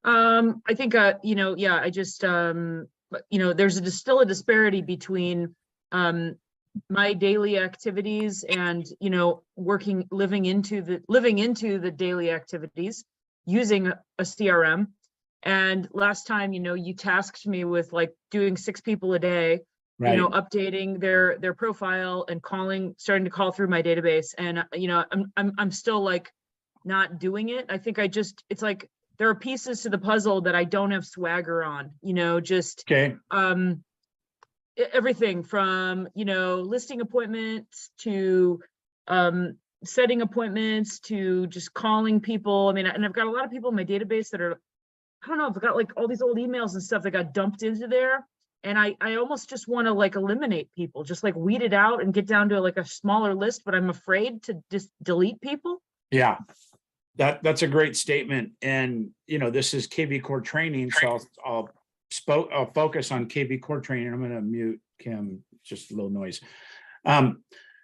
I think, I just, there's still a disparity between, my daily activities and, living into the daily activities using a CRM. And last time, you tasked me with like doing 6 people a day, Right. Updating their profile and starting to call through my database. And, I'm still like not doing it. I think it's like, there are pieces to the puzzle that I don't have swagger on, Okay. Everything from, listing appointments to, setting appointments to just calling people. I mean, and I've got a lot of people in my database that are, I don't know, I've got like all these old emails and stuff that got dumped into there. And I almost just want to like eliminate people, just like weed it out and get down to like a smaller list, but I'm afraid to just delete people. Yeah, that's a great statement. And, this is kvCORE training. So I'll focus on kvCORE training. I'm going to mute Kim, just a little noise.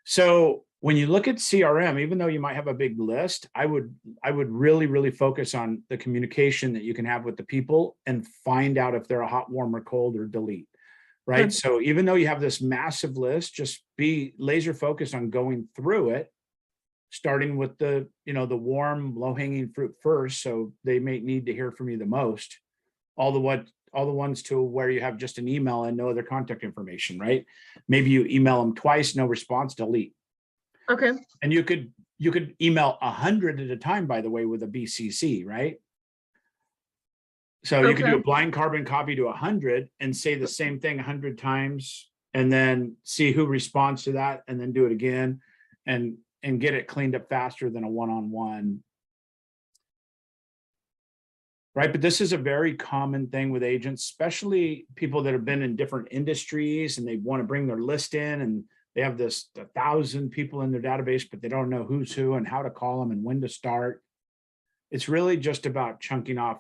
So when you look at CRM, even though you might have a big list, I would really, really focus on the communication that you can have with the people and find out if they're a hot, warm, or cold, or delete, right? So even though you have this massive list, just be laser focused on going through it, starting with the warm, low-hanging fruit first. So they may need to hear from you the most. All the ones to where you have just an email and no other contact information, right? Maybe you email them twice, no response, delete. Okay. And you could email 100 at a time, by the way, with a BCC, right? So you could do a blind carbon copy to 100 and say the same thing 100 times, and then see who responds to that, and then do it again, and get it cleaned up faster than a one-on-one. Right. But this is a very common thing with agents, especially people that have been in different industries and they want to bring their list in, and they have 1,000 people in their database, but they don't know who's who and how to call them and when to start. It's really just about chunking off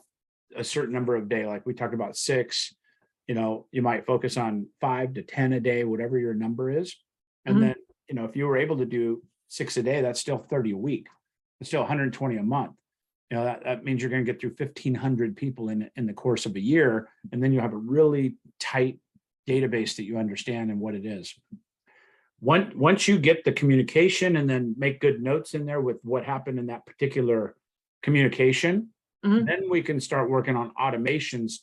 a certain number of days. Like we talked about 6, you might focus on 5 to 10 a day, whatever your number is. And then, if you were able to do 6 a day, that's still 30 a week. It's still 120 a month. That means you're going to get through 1,500 people in the course of a year. And then you have a really tight database that you understand and what it is. Once you get the communication and then make good notes in there with what happened in that particular communication, then we can start working on automations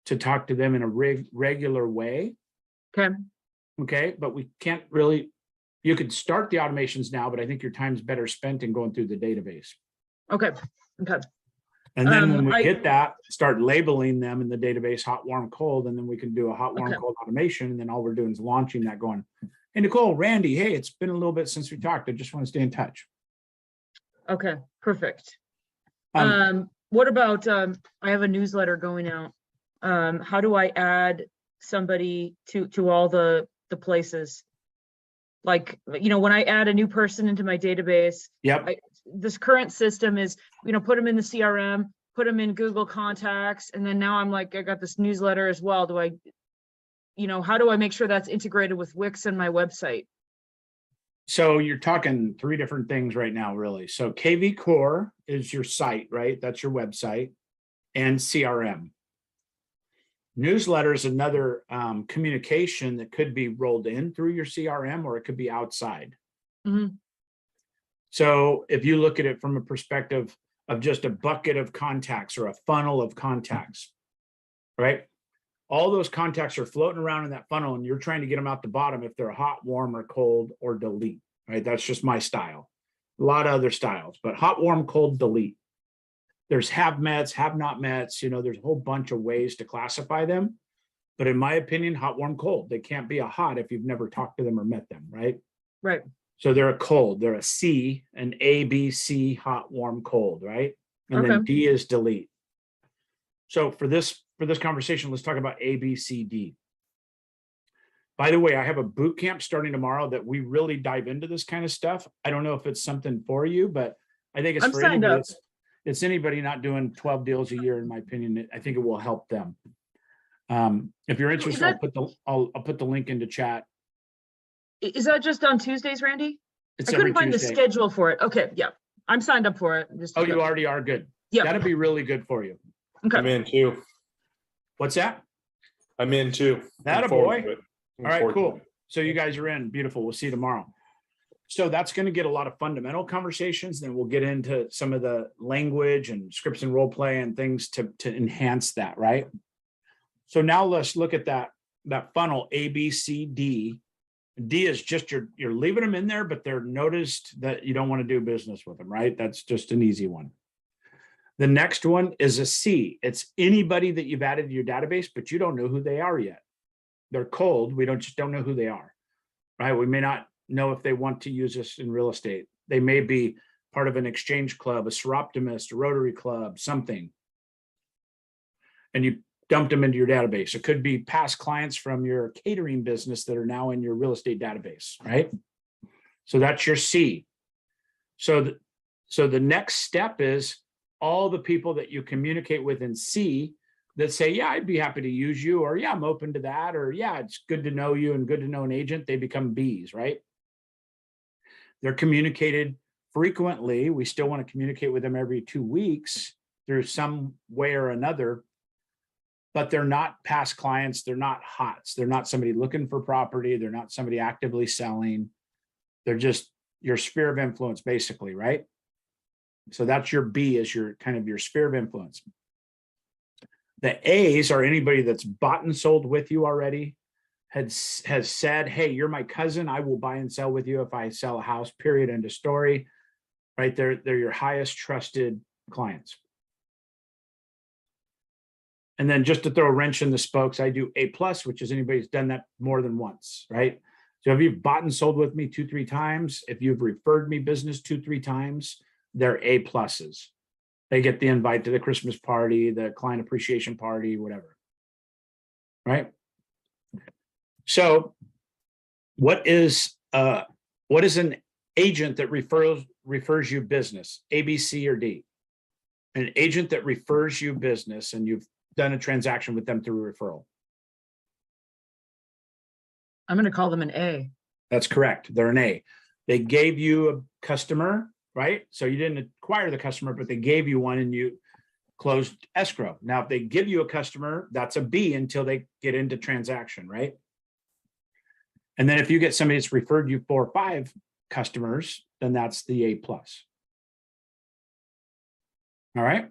to talk to them in a regular way. Okay. But we can't really, you could start the automations now, but I think your time's better spent in going through the database. Okay. And then when we get that, start labeling them in the database, hot, warm, cold, and then we can do a hot, warm, cold automation. And then all we're doing is launching that, going, hey, Nicole, Randy, hey, it's been a little bit since we talked. I just want to stay in touch. Okay, perfect. What about, I have a newsletter going out. How do I add somebody to all the places? Like, when I add a new person into my database, this current system is, put them in the CRM, put them in Google Contacts. And then now I'm like, I got this newsletter as well. How do I make sure that's integrated with Wix and my website? So you're talking 3 different things right now, really. So kvCORE is your site, right? That's your website, and CRM. Newsletter is another communication that could be rolled in through your CRM, or it could be outside. So if you look at it from a perspective of just a bucket of contacts or a funnel of contacts, right? All those contacts are floating around in that funnel, and you're trying to get them out the bottom if they're hot, warm, or cold, or delete, right? That's just my style. A lot of other styles, but hot, warm, cold, delete. There's have mets, have not mets, there's a whole bunch of ways to classify them. But in my opinion, hot, warm, cold, they can't be a hot if you've never talked to them or met them, right? Right. So they're a cold, they're a C, an A, B, C, hot, warm, cold, right? And then D is delete. So for this conversation, let's talk about A, B, C, D. By the way, I have a boot camp starting tomorrow that we really dive into this kind of stuff. I don't know if it's something for you, but I think it's for anybody. It's anybody not doing 12 deals a year, in my opinion. I think it will help them. If you're interested, I'll put the link into chat. Is that just on Tuesdays, Randy? It's I couldn't find the schedule for it. Okay, yeah, I'm signed up for it. You already are? Good. Yeah. That'd be really good for you. Okay. I'm in too. What's that? I'm in too. That a Look forward boy. to it. All right, cool. So you guys are in. Beautiful. We'll see you tomorrow. So that's going to get a lot of fundamental conversations. Then we'll get into some of the language and scripts and role play and things to enhance that, right? So now let's look at that funnel A, B, C, D. D is just you're leaving them in there, but they're noticed that you don't want to do business with them, right? That's just an easy one. The next one is a C. It's anybody that you've added to your database, but you don't know who they are yet. They're cold. We don't know who they are, right? We may not know if they want to use us in real estate. They may be part of an exchange club, a Seroptimist, a Rotary Club, something. And you dumped them into your database. It could be past clients from your catering business that are now in your real estate database, right? So that's your C. So the next step is all the people that you communicate with in C that say, yeah, I'd be happy to use you, or yeah, I'm open to that, or yeah, it's good to know you and good to know an agent. They become Bs, right? They're communicated frequently. We still want to communicate with them every 2 weeks through some way or another, but they're not past clients. They're not HOTS. They're not somebody looking for property. They're not somebody actively selling. They're just your sphere of influence, basically, right? So that's your B, is your kind of your sphere of influence. The A's are anybody that's bought and sold with you already, has said, hey, you're my cousin. I will buy and sell with you if I sell a house, period, end of story, right? They're your highest trusted clients. And then just to throw a wrench in the spokes, I do A+, which is anybody who's done that more than once, right? So if you've bought and sold with me 2-3 times, if you've referred me business 2-3 times, they're A+. They get the invite to the Christmas party, the client appreciation party, whatever, right? So what is an agent that refers you business, A, B, C, or D? An agent that refers you business and you've done a transaction with them through referral. I'm going to call them an A. That's correct. They're an A. They gave you a customer, right? So you didn't acquire the customer, but they gave you one and you closed escrow. Now, if they give you a customer, that's a B until they get into transaction, right? And then if you get somebody that's referred you 4 or 5 customers, then that's the A+. All right.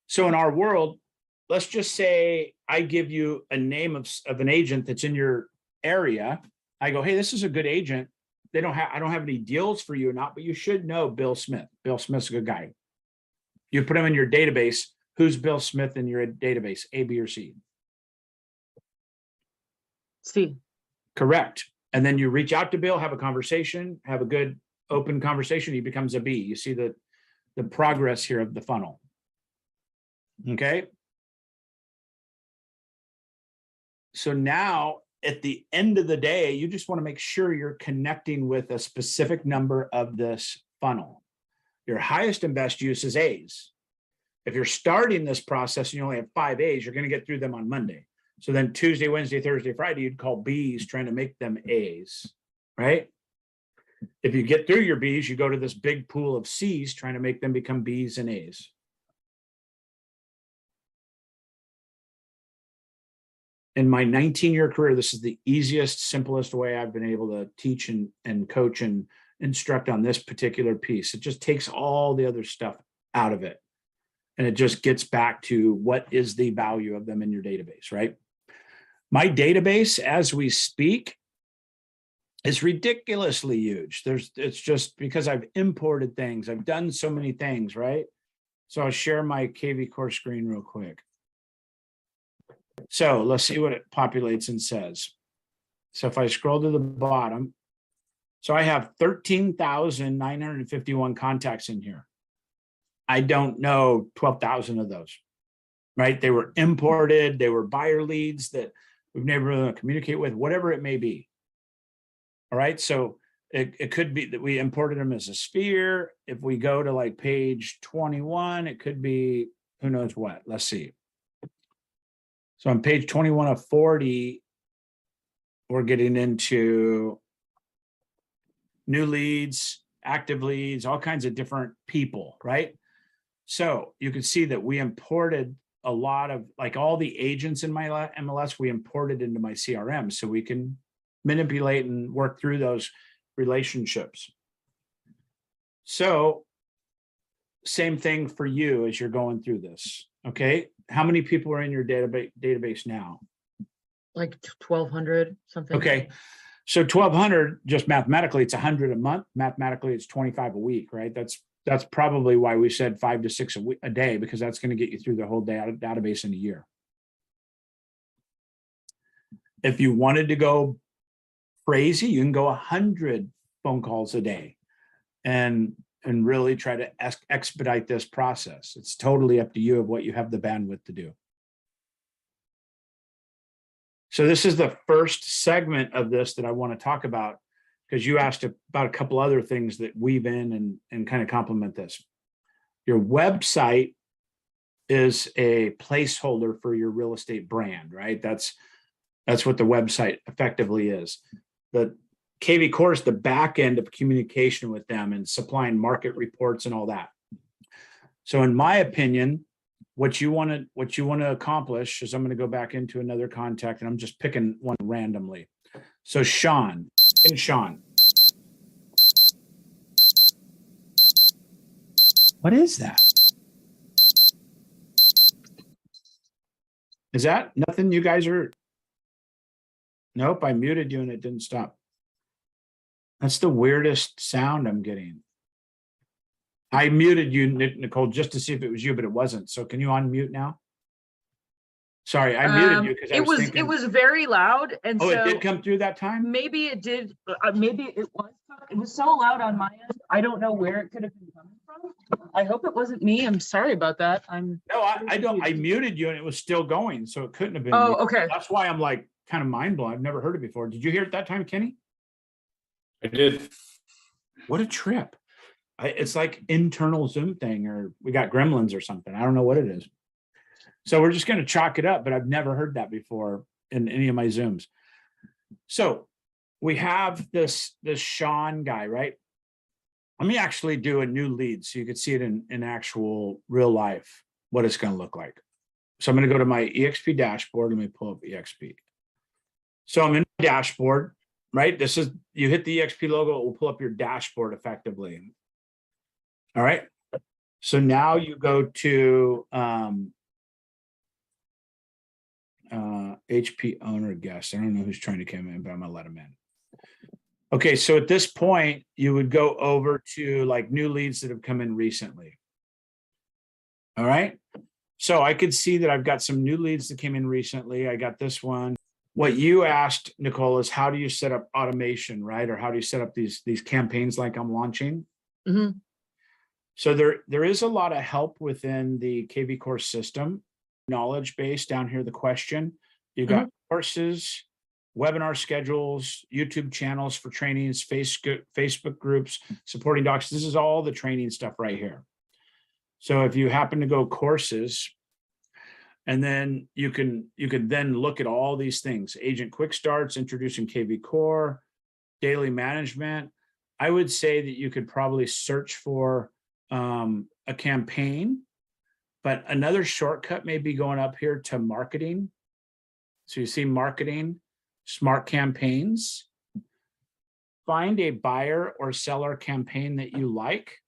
So in our world, let's just say I give you a name of an agent that's in your area. I go, hey, this is a good agent. I don't have any deals for you or not, but you should know Bill Smith. Bill Smith's a good guy. You put him in your database. Who's Bill Smith in your database? A, B, or C? C. Correct. And then you reach out to Bill, have a conversation, have a good open conversation. He becomes a B. You see the progress here of the funnel. Okay. So now at the end of the day, you just want to make sure you're connecting with a specific number of this funnel. Your highest and best use is A's. If you're starting this process and you only have 5 A's, you're going to get through them on Monday. So then Tuesday, Wednesday, Thursday, Friday, you'd call B's trying to make them A's, right? If you get through your B's, you go to this big pool of C's trying to make them become B's and A's. In my 19-year career, this is the easiest, simplest way I've been able to teach and coach and instruct on this particular piece. It just takes all the other stuff out of it. And it just gets back to what is the value of them in your database, right? My database, as we speak, is ridiculously huge. It's just because I've imported things. I've done so many things, right? So I'll share my kvCORE screen real quick. So let's see what it populates and says. So if I scroll to the bottom, so I have 13,951 contacts in here. I don't know 12,000 of those, right? They were imported. They were buyer leads that we've never really communicate with, whatever it may be. All right. So it could be that we imported them as a sphere. If we go to like page 21, it could be who knows what. Let's see. So on page 21 of 40, we're getting into new leads, active leads, all kinds of different people, right? So you can see that we imported a lot of, like, all the agents in my MLS, we imported into my CRM so we can manipulate and work through those relationships. So same thing for you as you're going through this. Okay. How many people are in your database now? Like 1,200 something. Okay. So 1,200, just mathematically, it's 100 a month. Mathematically, it's 25 a week, right? That's probably why we said 5 to 6 a day, because that's going to get you through the whole database in a year. If you wanted to go crazy, you can go 100 phone calls a day and really try to expedite this process. It's totally up to you of what you have the bandwidth to do. So this is the first segment of this that I want to talk about, because you asked about a couple other things that weave in and kind of complement this. Your website is a placeholder for your real estate brand, right? That's what the website effectively is. The kvCORE is the back end of communication with them and supplying market reports and all that. So in my opinion, what you want to accomplish is, I'm going to go back into another contact and I'm just picking one randomly. So Sean. What is that? Is that nothing you guys are? Nope, I muted you and it didn't stop. That's the weirdest sound I'm getting. I muted you, Nicole, just to see if it was you, but it wasn't. So can you unmute now? Sorry, I muted you because I was thinking. It was very loud, and oh, so it did come through that time? maybe it did. Maybe it was. It was so loud on my end. I don't know where it could have been coming from. I hope it wasn't me. I'm sorry about that. No, I don't. I muted you and it was still going, so it couldn't have been. Oh, you. okay. That's why I'm like kind of mind blown. I've never heard it before. Did you hear it that time, Kenny? I did. What a trip. It's like internal Zoom thing, or we got gremlins or something. I don't know what it is. So we're just going to chalk it up, but I've never heard that before in any of my Zooms. So we have this Sean guy, right? Let me actually do a new lead so you could see it in actual real life, what it's going to look like. So I'm going to go to my EXP dashboard. Let me pull up EXP. So I'm in my dashboard, right? This is, you hit the EXP logo, it will pull up your dashboard effectively. All right. So now you go to HP owner guest. I don't know who's trying to come in, but I'm gonna let him in. Okay, so at this point, you would go over to like new leads that have come in recently. All right. So I could see that I've got some new leads that came in recently. I got this one. What you asked, Nicole, is how do you set up automation, right? Or how do you set up these campaigns like I'm launching? Mm-hmm. So there is a lot of help within the kvCORE system. Knowledge base down here, the question. You got courses, webinar schedules, YouTube channels for trainings, Facebook groups, supporting docs. This is all the training stuff right here. So if you happen to go courses, and then you can then look at all these things: agent quick starts, introducing kvCORE, daily management. I would say that you could probably search for a campaign, but another shortcut may be going up here to marketing. So you see marketing, smart campaigns. Find a buyer or seller campaign that you like.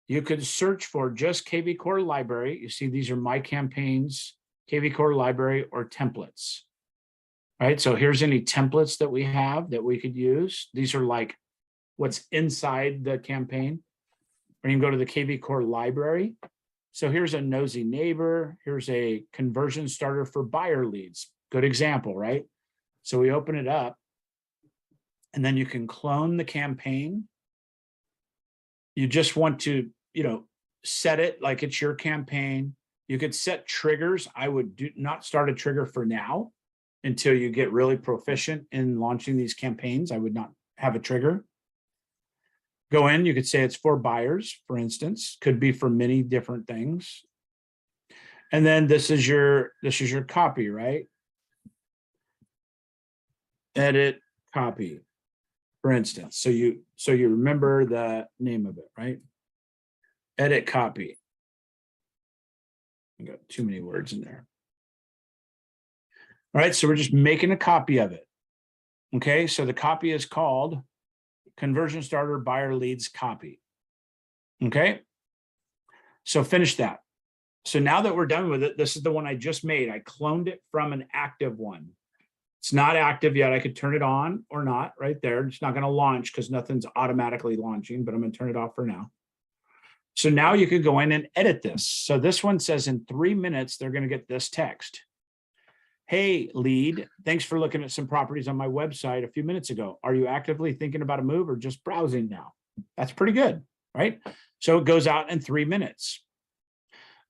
You could search for just kvCORE library. You see, these are my campaigns, kvCORE library or templates. Right. So here's any templates that we have that we could use. These are like what's inside the campaign. Or you can go to the kvCORE library. So here's a nosy neighbor. Here's a conversion starter for buyer leads. Good example, right? So we open it up and then you can clone the campaign. You just want to, set it like it's your campaign. You could set triggers. I would not start a trigger for now until you get really proficient in launching these campaigns. I would not have a trigger. Go in, you could say it's for buyers, for instance, could be for many different things. And then this is your copy, right? Edit copy, for instance. So you remember the name of it, right? Edit copy. I got too many words in there. All right, so we're just making a copy of it. Okay, so the copy is called Conversion Starter Buyer Leads Copy. Okay, so finish that. So now that we're done with it, this is the one I just made. I cloned it from an active one. It's not active yet. I could turn it on or not right there. It's not going to launch because nothing's automatically launching, but I'm going to turn it off for now. So now you could go in and edit this. So this one says in 3 minutes, they're going to get this text. Hey, lead, thanks for looking at some properties on my website a few minutes ago. Are you actively thinking about a move or just browsing now? That's pretty good, right? So it goes out in 3 minutes.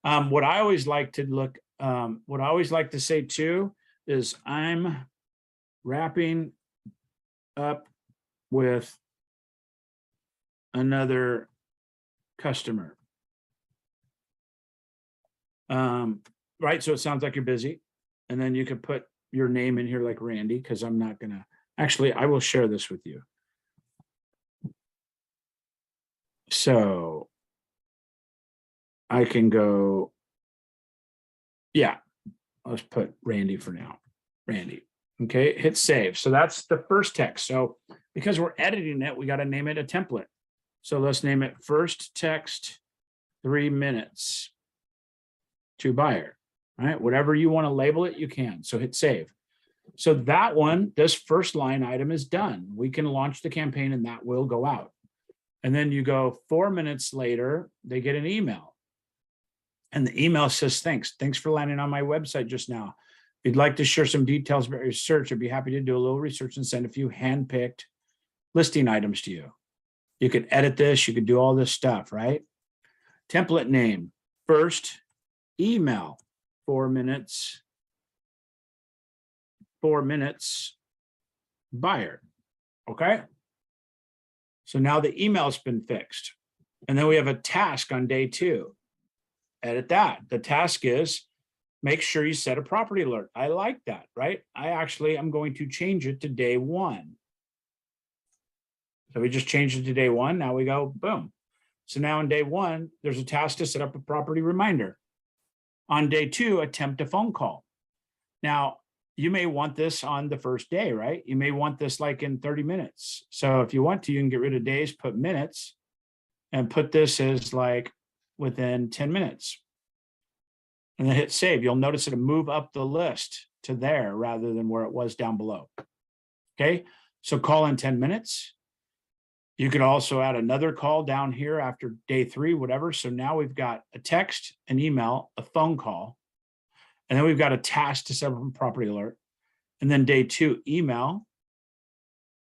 What I always like to say too is I'm wrapping up with another customer. Right, so it sounds like you're busy. And then you could put your name in here like Randy, because I'm not gonna, actually, I will share this with you. So I can go, yeah, let's put Randy for now, Randy. Okay, hit save. So that's the first text. So because we're editing it, we got to name it a template. So let's name it first text 3 minutes to buyer. All right, whatever you want to label it, you can. So hit save. So that one, this first line item is done. We can launch the campaign and that will go out. And then you go 4 minutes later, they get an email. And the email says, thanks for landing on my website just now. If you'd like to share some details about your search, I'd be happy to do a little research and send a few hand-picked listing items to you. You could edit this, you could do all this stuff, right? Template name, first email. 4 minutes buyer. Okay. So now the email's been fixed. And then we have a task on day 2. Edit that. The task is make sure you set a property alert. I like that, right? I'm going to change it to day 1. So we just changed it to day 1. Now we go, boom. So now in day 1, there's a task to set up a property reminder. On day 2, attempt a phone call. Now, you may want this on the first day, right? You may want this like in 30 minutes. So if you want to, you can get rid of days, put minutes, and put this as like within 10 minutes. And then hit save. You'll notice it'll move up the list to there rather than where it was down below. Okay, so call in 10 minutes. You could also add another call down here after day 3, whatever. So now we've got a text, an email, a phone call, and then we've got a task to set up a property alert. And then day 2, email.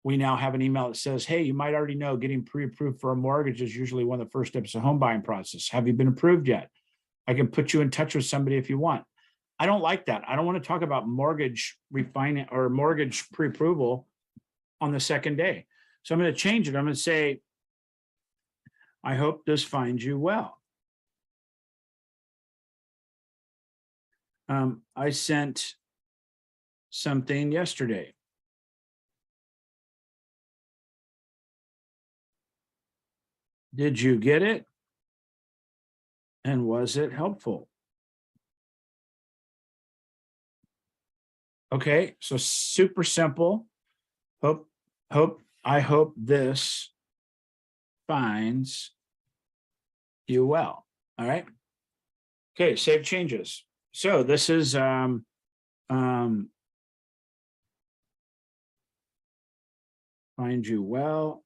We now have an email that says, hey, you might already know getting pre-approved for a mortgage is usually one of the first steps of home buying process. Have you been approved yet? I can put you in touch with somebody if you want. I don't like that. I don't want to talk about mortgage refinance or mortgage pre-approval on the second day. So I'm going to change it. I'm going to say, I hope this finds you well. I sent something yesterday. Did you get it? And was it helpful? Okay, so super simple. I hope this finds you well. All right. Okay, save changes. So this is find you well.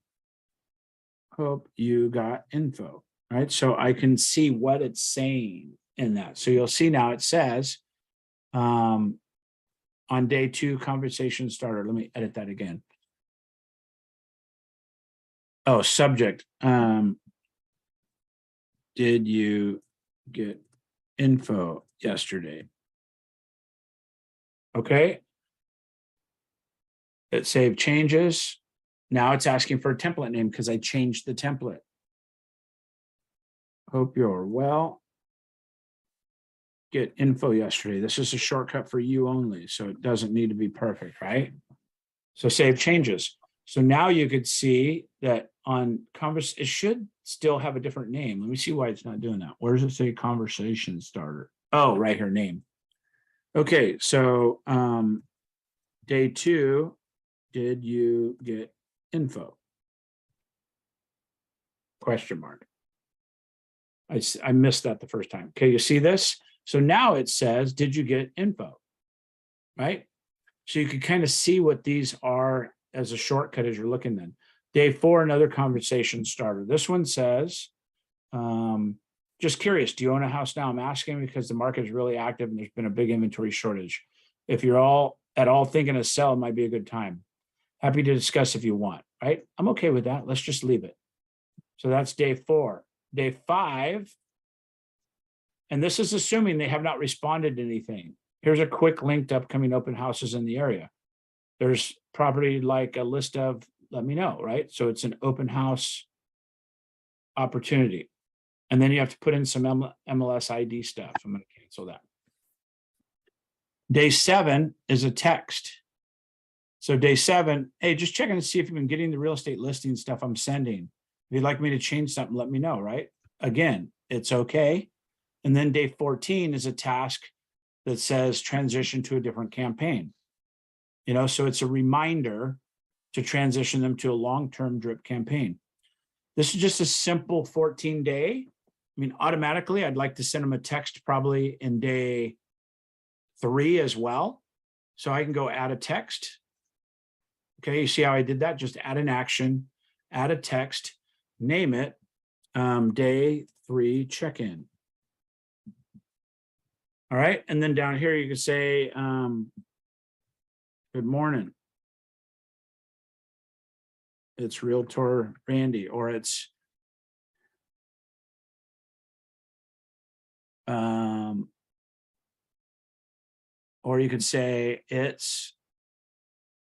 Hope you got info. Right. So I can see what it's saying in that. So you'll see now it says on day 2, conversation starter. Let me edit that again. Oh, subject. Did you get info yesterday? Okay. It saved changes. Now it's asking for a template name because I changed the template. Hope you're well. Get info yesterday. This is a shortcut for you only, so it doesn't need to be perfect, right? So save changes. So now you could see that on Converse, it should still have a different name. Let me see why it's not doing that. Where does it say conversation starter? Oh, right here, name. Okay, so day 2, did you get info? Question mark. I missed that the first time. Okay, you see this? So now it says, did you get info? Right? So you can kind of see what these are as a shortcut as you're looking then. Day 4, another conversation starter. This one says, just curious, do you own a house now? I'm asking because the market is really active and there's been a big inventory shortage. If you're all at all thinking of sell, it might be a good time. Happy to discuss if you want, right? I'm okay with that. Let's just leave it. So that's day 4. Day 5, and this is assuming they have not responded to anything. Here's a quick link to upcoming open houses in the area. There's property like a list of, let me know, right? So it's an open house opportunity. And then you have to put in some MLS ID stuff. I'm going to cancel that. Day 7 is a text. So day 7, hey, just checking to see if you've been getting the real estate listing stuff I'm sending. If you'd like me to change something, let me know, right? Again, it's okay. And then day 14 is a task that says transition to a different campaign. You know, so it's a reminder to transition them to a long-term drip campaign. This is just a simple 14-day. I mean, automatically, I'd like to send them a text probably in day 3 as well. So I can go add a text. Okay, you see how I did that? Just add an action, add a text, name it, day 3 check-in. All right, and then down here you can say, good morning. It's Realtor Randy, or it's or you could say it's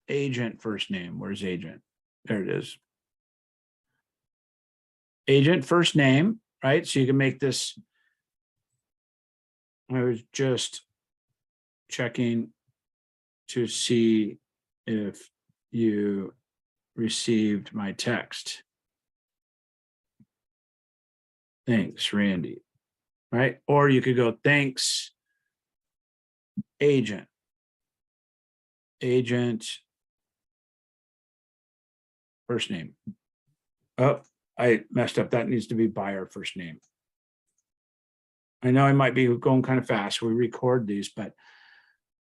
agent first name. Where's agent? There it is. Agent first name, right? So you can make this, I was just checking to see if you received my text. Thanks, Randy. Right? Or you could go, thanks, agent. Agent first name. Oh, I messed up. That needs to be buyer first name. I know I might be going kind of fast. We record these, but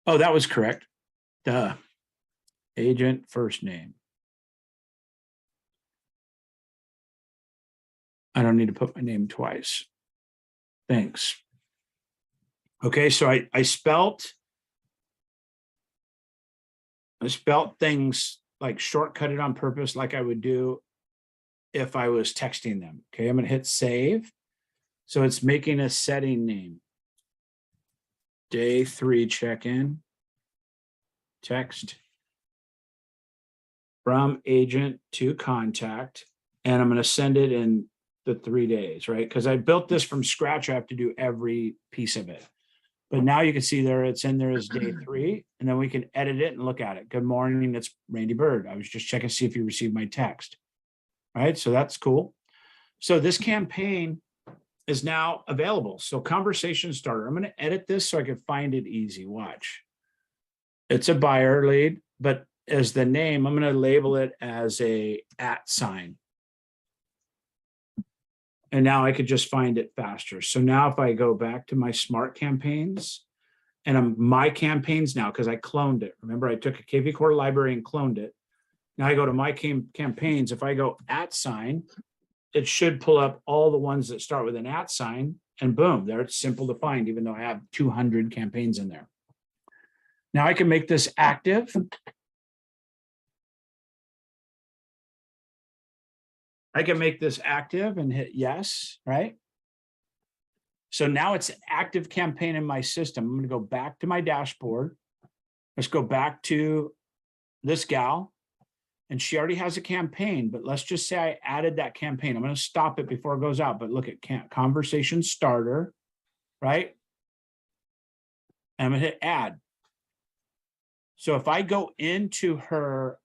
oh, that was correct. Duh. Agent first name. I don't need to put my name twice. Thanks. Okay, so I spelt things like shortcutted on purpose, like I would do if I was texting them. Okay, I'm gonna hit save. So it's making a setting name. Day 3 check-in. Text. From agent to contact. And I'm gonna send it in the 3 days, right? Because I built this from scratch. I have to do every piece of it. But now you can see there, it's in there as day 3, and then we can edit it and look at it. Good morning, it's Randy Byrd. I was just checking to see if you received my text. All right, so that's cool. So this campaign is now available. So conversation starter, I'm gonna edit this so I can find it easy, watch. It's a buyer lead, but as the name, I'm gonna label it as a @. And now I could just find it faster. So now if I go back to my smart campaigns and I'm my campaigns now, because I cloned it. Remember, I took a kvCORE library and cloned it. Now I go to my campaigns. If I go @, it should pull up all the ones that start with an @ and boom, there it's simple to find, even though I have 200 campaigns in there. Now I can make this active. I can make this active and hit yes, right? So now it's an active campaign in my system. I'm going to go back to my dashboard. Let's go back to this gal. And she already has a campaign, but let's just say I added that campaign. I'm going to stop it before it goes out, but look at conversation starter, right? And I'm going to hit add. So if I go into her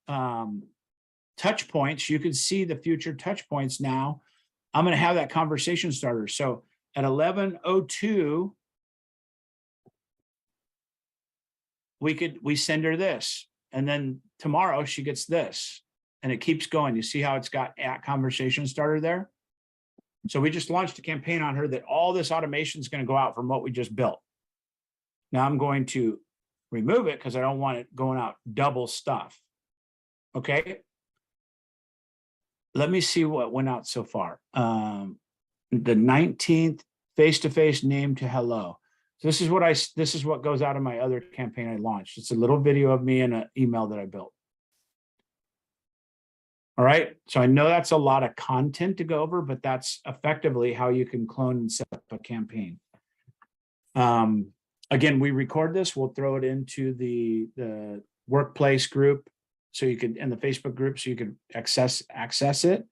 touch points, you can see the future touch points now. I'm going to have that conversation starter. So at 11:02, we send her this, and then tomorrow she gets this, and it keeps going. You see how it's got at conversation starter there? So we just launched a campaign on her that all this automation is going to go out from what we just built. Now I'm going to remove it because I don't want it going out double stuff. Okay. Let me see what went out so far. The 19th face-to-face name to hello. So this is what goes out of my other campaign I launched. It's a little video of me and an email that I built. All right. So I know that's a lot of content to go over, but that's effectively how you can clone and set up a campaign. Again, we record this. We'll throw it into the workplace group so you can, and the Facebook group, so you can access it.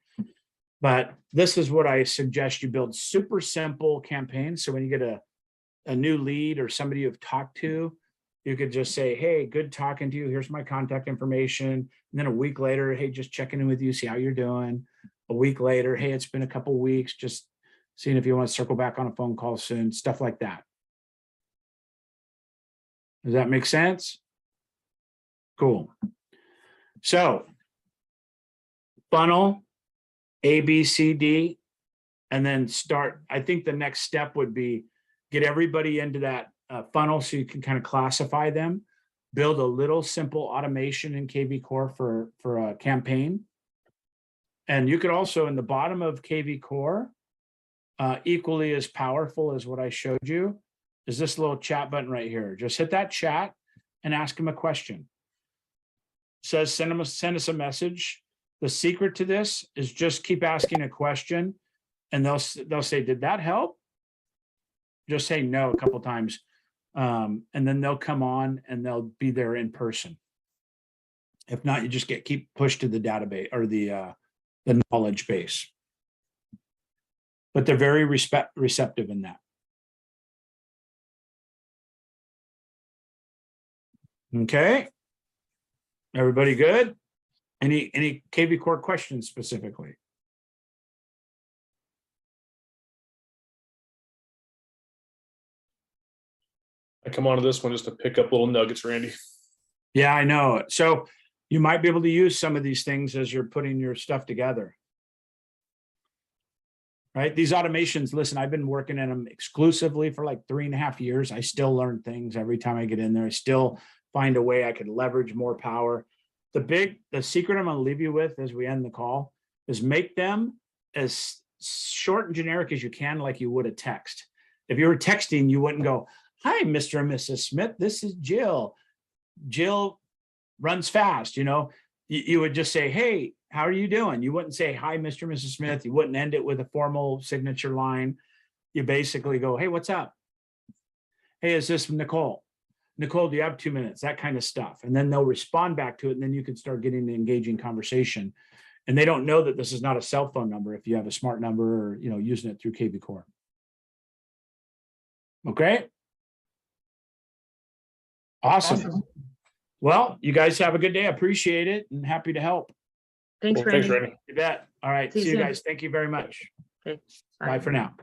But this is what I suggest you build: super simple campaigns. So when you get a new lead or somebody you've talked to, you could just say, hey, good talking to you. Here's my contact information. And then a week later, hey, just checking in with you, see how you're doing. A week later, hey, it's been a couple of weeks, just seeing if you want to circle back on a phone call soon, stuff like that. Does that make sense? Cool. So funnel, A, B, C, D, and then start. I think the next step would be get everybody into that funnel so you can kind of classify them, build a little simple automation in kvCORE for a campaign. And you could also, in the bottom of kvCORE, equally as powerful as what I showed you, is this little chat button right here. Just hit that chat and ask them a question. It says send us a message. The secret to this is just keep asking a question, and they'll say, did that help? Just say no a couple times, and then they'll come on and they'll be there in person. If not, you just keep pushed to the database or the knowledge base. But they're very receptive in that. Okay. Everybody good? Any kvCORE questions specifically? I come onto this one just to pick up little nuggets, Randy. Yeah, I know. So you might be able to use some of these things as you're putting your stuff together. Right? These automations, listen, I've been working in them exclusively for like 3.5 years. I still learn things every time I get in there. I still find a way I could leverage more power. The secret I'm going to leave you with as we end the call is make them as short and generic as you can, like you would a text. If you were texting, you wouldn't go, hi, Mr. and Mrs. Smith, this is Jill. Jill runs fast, you know. You would just say, hey, how are you doing? You wouldn't say, hi, Mr. and Mrs. Smith. You wouldn't end it with a formal signature line. You basically go, hey, what's up? Hey, is this Nicole? Nicole, do you have 2 minutes? That kind of stuff. And then they'll respond back to it. And then you can start getting the engaging conversation. And they don't know that this is not a cell phone number if you have a smart number or, you know, using it through kvCORE. Okay. Awesome. Well, you guys have a good day. I appreciate it and happy to help. Thanks, Well, thanks, Randy. Randy. You bet. All right. See you soon. guys. Thank you very much. Okay. Bye for now.